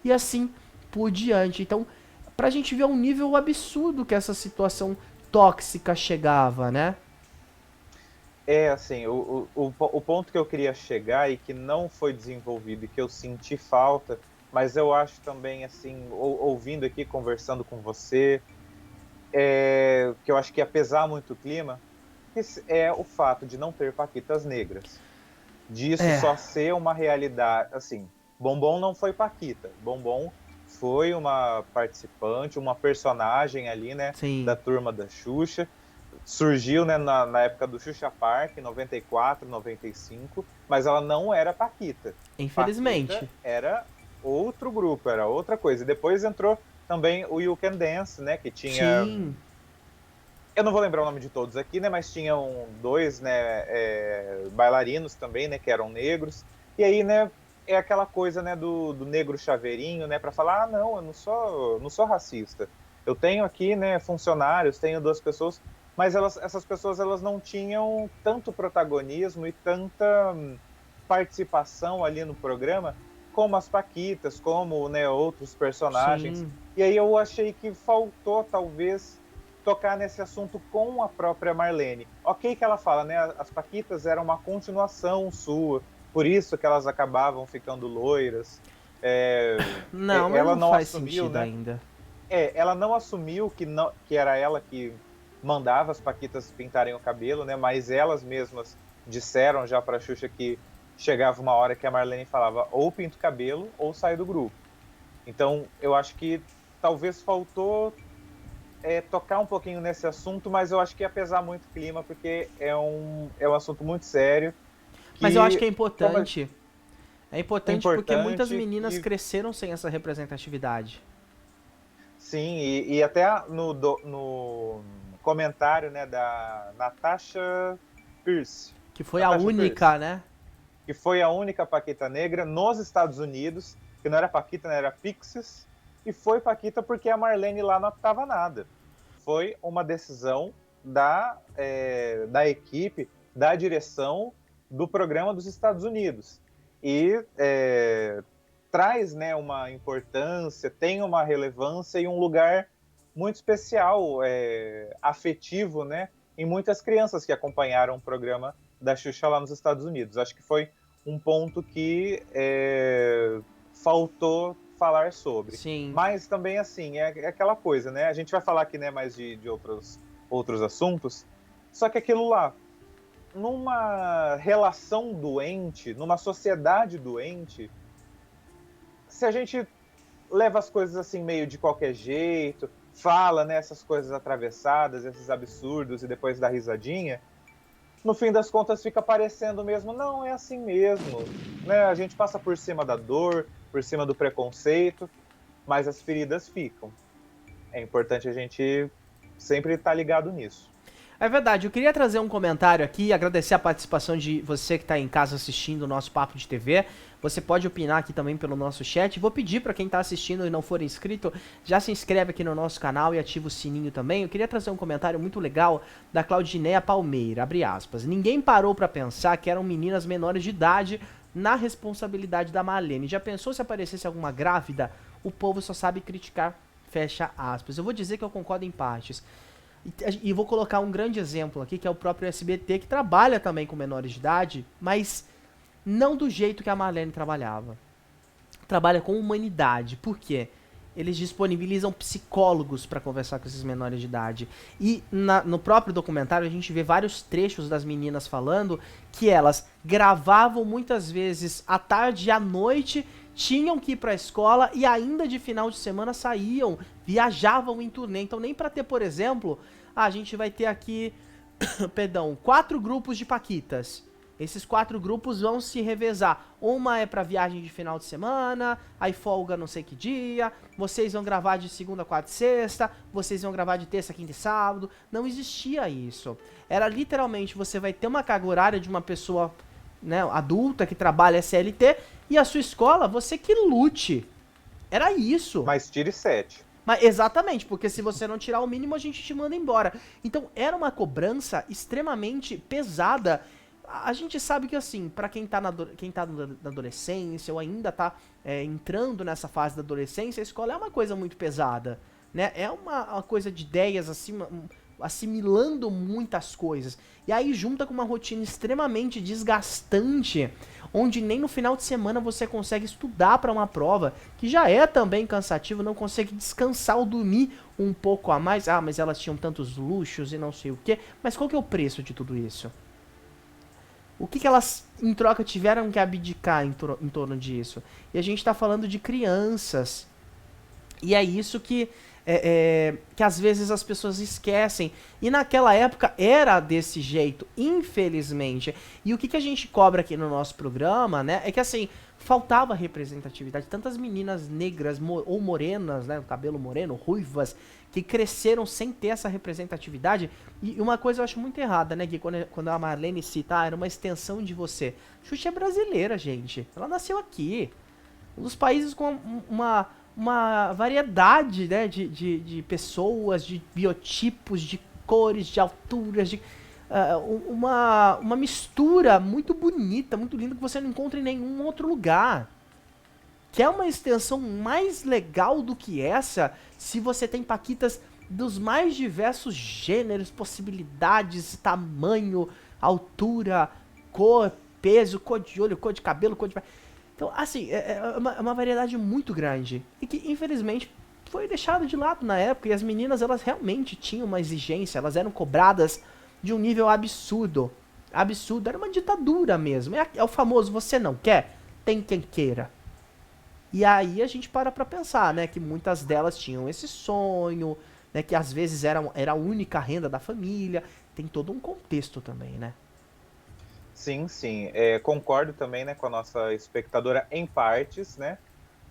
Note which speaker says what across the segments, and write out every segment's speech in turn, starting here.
Speaker 1: e assim por diante. Então, pra gente ver o nível absurdo que essa situação tóxica chegava, né?
Speaker 2: Assim, o ponto que eu queria chegar e que não foi desenvolvido e que eu senti falta, mas eu acho também, assim, ouvindo aqui, conversando com você, que eu acho que ia pesar muito o clima, é o fato de não ter paquitas negras. Disso
Speaker 1: É,
Speaker 2: só ser uma realidade, assim, Bombom não foi paquita, Bombom foi uma participante, uma personagem ali, né, da
Speaker 1: sim.
Speaker 2: turma da Xuxa, surgiu, né, na época do Xuxa Park, 94, 95, mas ela não era paquita. Paquita
Speaker 1: Infelizmente.
Speaker 2: era outro grupo, era outra coisa. E depois entrou também o You Can Dance, né, que tinha,
Speaker 1: Sim.
Speaker 2: eu não vou lembrar o nome de todos aqui, né, mas tinham dois, né, bailarinos também, né, que eram negros. E aí, né, é aquela coisa, né, do negro chaveirinho, né, para falar, ah, não, eu não sou racista. Eu tenho aqui, né, funcionários, tenho duas pessoas, mas essas pessoas, elas não tinham tanto protagonismo e tanta participação ali no programa como as paquitas, como, né, outros personagens.
Speaker 1: Sim.
Speaker 2: E aí eu achei que faltou, talvez, tocar nesse assunto com a própria Marlene. Ok que ela fala, né, as paquitas eram uma continuação sua, por isso que elas acabavam ficando loiras.
Speaker 1: Não, mas
Speaker 2: Ela
Speaker 1: não
Speaker 2: não
Speaker 1: faz
Speaker 2: assumiu,
Speaker 1: sentido
Speaker 2: né?
Speaker 1: ainda.
Speaker 2: Ela não assumiu que era ela que mandava as paquitas pintarem o cabelo, né? Mas elas mesmas disseram já para a Xuxa que chegava uma hora que a Marlene falava ou pinta o cabelo ou sai do grupo. Então, eu acho que talvez faltou tocar um pouquinho nesse assunto, mas eu acho que ia pesar muito o clima, porque é um assunto muito sério,
Speaker 1: Mas eu acho que
Speaker 2: que como
Speaker 1: é
Speaker 2: é
Speaker 1: importante porque muitas
Speaker 2: importante,
Speaker 1: meninas
Speaker 2: que
Speaker 1: cresceram sem essa representatividade.
Speaker 2: sim, e até no comentário, né, da Pierce,
Speaker 1: Que foi a
Speaker 2: Natasha Pierce,
Speaker 1: única, né?
Speaker 2: que foi a única Paquita negra nos Estados Unidos, que não era Paquita, né, era Pixies, e foi Paquita porque a Marlene lá não estava nada. Foi uma decisão da equipe, da direção do programa dos Estados Unidos. E traz, né, uma importância, tem uma relevância e um lugar muito especial, afetivo, né, em muitas crianças que acompanharam o programa da Xuxa lá nos Estados Unidos. Acho que foi um ponto que faltou falar sobre.
Speaker 1: Sim.
Speaker 2: Mas também, assim, é aquela coisa, né? A gente vai falar aqui, né, mais de outros assuntos, só que aquilo lá, numa relação doente, numa sociedade doente, se a gente leva as coisas assim meio de qualquer jeito, fala, né, essas coisas atravessadas, esses absurdos e depois dá risadinha, no fim das contas fica parecendo mesmo, não, é assim mesmo, né? A gente passa por cima da dor, por cima do preconceito, mas as feridas ficam. É importante a gente sempre estar ligado nisso.
Speaker 1: É verdade, eu queria trazer um comentário aqui, agradecer a participação de você que está em casa assistindo o nosso Papo de TV. Você pode opinar aqui também pelo nosso chat. Vou pedir para quem está assistindo e não for inscrito, já se inscreve aqui no nosso canal e ativa o sininho também. Eu queria trazer um comentário muito legal da Claudineia Palmeira, abre aspas. Ninguém parou para pensar que eram meninas menores de idade na responsabilidade da Marlene. Já pensou se aparecesse alguma grávida? O povo só sabe criticar, fecha aspas. Eu vou dizer que eu concordo em partes. E vou colocar um grande exemplo aqui, que é o próprio SBT, que trabalha também com menores de idade, mas não do jeito que a Marlene trabalhava. Trabalha com humanidade. Por quê? Eles disponibilizam psicólogos para conversar com esses menores de idade. E no próprio documentário a gente vê vários trechos das meninas falando que elas gravavam muitas vezes à tarde e à noite, tinham que ir para a escola e ainda de final de semana saíam, viajavam em turnê. Então nem para ter, por exemplo, a gente vai ter aqui, perdão, 4 grupos de paquitas. Esses 4 grupos vão se revezar. Uma é pra viagem de final de semana, aí folga não sei que dia, vocês vão gravar de segunda, quarta e sexta, vocês vão gravar de terça, quinta e sábado. Não existia isso. Era literalmente, você vai ter uma carga horária de uma pessoa, né, adulta que trabalha SLT, e a sua escola, você que lute. Era isso.
Speaker 2: Mas tire 7.
Speaker 1: Mas exatamente, porque se você não tirar o mínimo, a gente te manda embora. Então era uma cobrança extremamente pesada. a gente sabe que, assim, pra quem tá na adolescência ou ainda tá entrando nessa fase da adolescência, a escola é uma coisa muito pesada, né? É uma coisa de ideias, assim, assimilando muitas coisas. E aí junta com uma rotina extremamente desgastante, onde nem no final de semana você consegue estudar para uma prova, que já é também cansativo, não consegue descansar ou dormir um pouco a mais. Ah, mas elas tinham tantos luxos e não sei o que. Mas qual que é o preço de tudo isso? O que elas, em troca, tiveram que abdicar em torno disso? E a gente tá falando de crianças. E é isso que às vezes as pessoas esquecem. E naquela época era desse jeito, infelizmente. E o que a gente cobra aqui no nosso programa, né? É que assim, faltava representatividade. Tantas meninas negras ou morenas, né? Cabelo moreno, ruivas, que cresceram sem ter essa representatividade. E uma coisa eu acho muito errada, né? Que quando a Marlene cita, era uma extensão de você. Xuxa é brasileira, gente. Ela nasceu aqui. Um dos países com uma variedade, né, de pessoas, de biotipos, de cores, de alturas, uma mistura muito bonita, muito linda que você não encontra em nenhum outro lugar. Que é uma extensão mais legal do que essa se você tem paquitas dos mais diversos gêneros, possibilidades, tamanho, altura, cor, peso, cor de olho, cor de cabelo, cor de... Então, assim, é uma variedade muito grande. E que, infelizmente, foi deixado de lado na época. E as meninas, elas realmente tinham uma exigência. Elas eram cobradas de um nível absurdo. Absurdo. Era uma ditadura mesmo. É o famoso, você não quer? Tem quem queira. E aí a gente pra pensar, né? Que muitas delas tinham esse sonho, né? Que às vezes era a única renda da família. Tem todo um contexto também, né?
Speaker 2: Sim, sim. Concordo também, né, com a nossa espectadora em partes, né?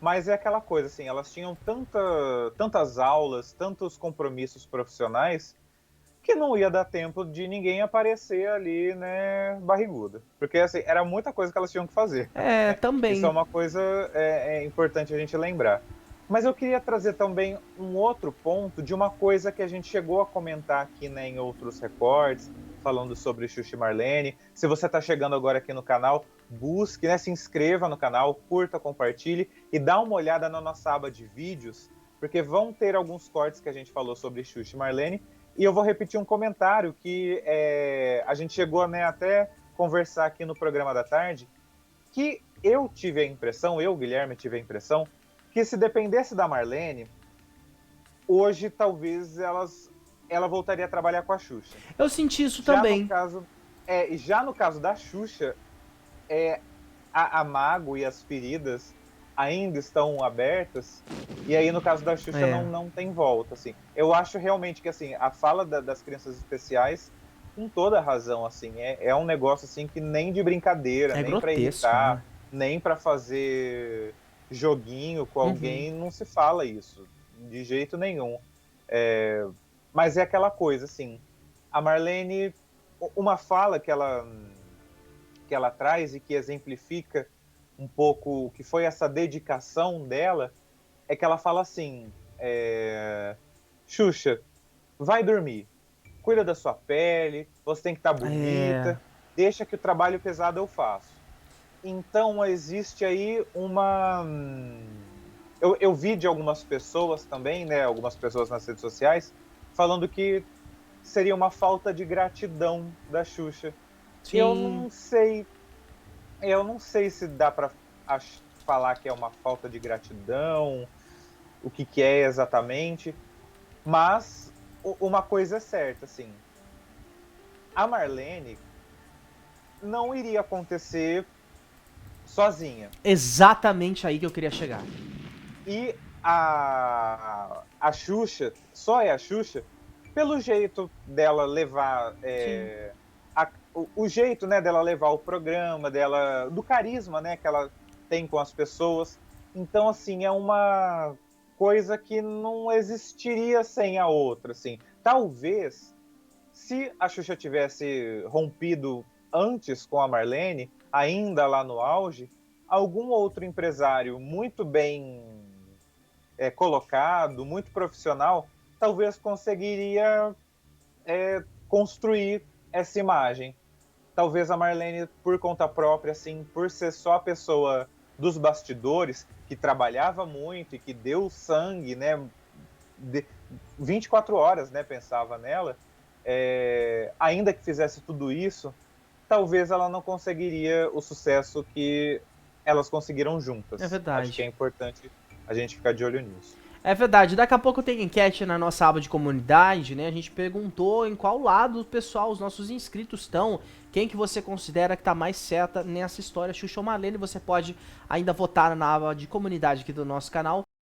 Speaker 2: Mas é aquela coisa, assim, elas tinham tantas aulas, tantos compromissos profissionais, que não ia dar tempo de ninguém aparecer ali, né, barriguda. Porque, assim, era muita coisa que elas tinham que fazer.
Speaker 1: É,
Speaker 2: Isso é
Speaker 1: também.
Speaker 2: uma coisa importante a gente lembrar. Mas eu queria trazer também um outro ponto de uma coisa que a gente chegou a comentar aqui, né, em outros recortes, falando sobre Xuxa e Marlene. Se você está chegando agora aqui no canal, busque, né, se inscreva no canal, curta, compartilhe e dá uma olhada na nossa aba de vídeos, porque vão ter alguns cortes que a gente falou sobre Xuxa e Marlene. E eu vou repetir um comentário que a gente chegou, né, até conversar aqui no programa da tarde, que eu tive a impressão, eu, Guilherme, tive a impressão, que se dependesse da Marlene, hoje talvez ela voltaria a trabalhar com a Xuxa.
Speaker 1: Eu senti isso
Speaker 2: Já no
Speaker 1: também.
Speaker 2: caso, já no caso da Xuxa, a mágoa e as feridas ainda estão abertas, e aí no caso da Xuxa não tem volta, assim. Eu acho realmente que, assim, a fala das crianças especiais, com toda a razão, assim, é um negócio, assim, que nem de brincadeira,
Speaker 1: É
Speaker 2: nem para
Speaker 1: grotesco, né?
Speaker 2: irritar, nem para fazer joguinho com
Speaker 1: Uhum.
Speaker 2: alguém, não se fala isso, de jeito nenhum. Mas é aquela coisa, assim, a Marlene, uma fala que ela traz e que exemplifica um pouco o que foi essa dedicação dela, é que ela fala assim, Xuxa, vai dormir, cuida da sua pele, você tem que estar
Speaker 1: É.
Speaker 2: bonita, deixa que o trabalho pesado eu faço. Então existe aí uma... Eu vi de algumas pessoas também, né, algumas pessoas nas redes sociais, falando que seria uma falta de gratidão da Xuxa. Eu
Speaker 1: Sim.
Speaker 2: não sei se dá para falar que é uma falta de gratidão, o que é exatamente, mas uma coisa é certa, assim, a Marlene não iria acontecer sozinha.
Speaker 1: Exatamente aí que eu queria chegar.
Speaker 2: E a Xuxa, só é a Xuxa, pelo jeito dela levar
Speaker 1: Sim.
Speaker 2: o jeito, né, dela levar o programa, dela, do carisma, né, que ela tem com as pessoas. Então, assim, é uma coisa que não existiria sem a outra, assim. Talvez, se a Xuxa tivesse rompido antes com a Marlene, ainda lá no auge, algum outro empresário muito bem colocado, muito profissional, talvez conseguiria construir essa imagem. talvez a Marlene, por conta própria, assim, por ser só a pessoa dos bastidores, que trabalhava muito e que deu sangue, né, 24 horas, né, pensava nela, ainda que fizesse tudo isso, talvez ela não conseguiria o sucesso que elas conseguiram
Speaker 1: É
Speaker 2: juntas. Acho que é
Speaker 1: verdade.
Speaker 2: importante a gente ficar de olho nisso.
Speaker 1: É verdade. Daqui a pouco tem enquete na nossa aba de comunidade, né? A gente perguntou em qual lado o pessoal, os nossos inscritos estão. Quem que você considera que tá mais certa nessa história, Xuxa ou Marlene? Você pode ainda votar na aba de comunidade aqui do nosso canal.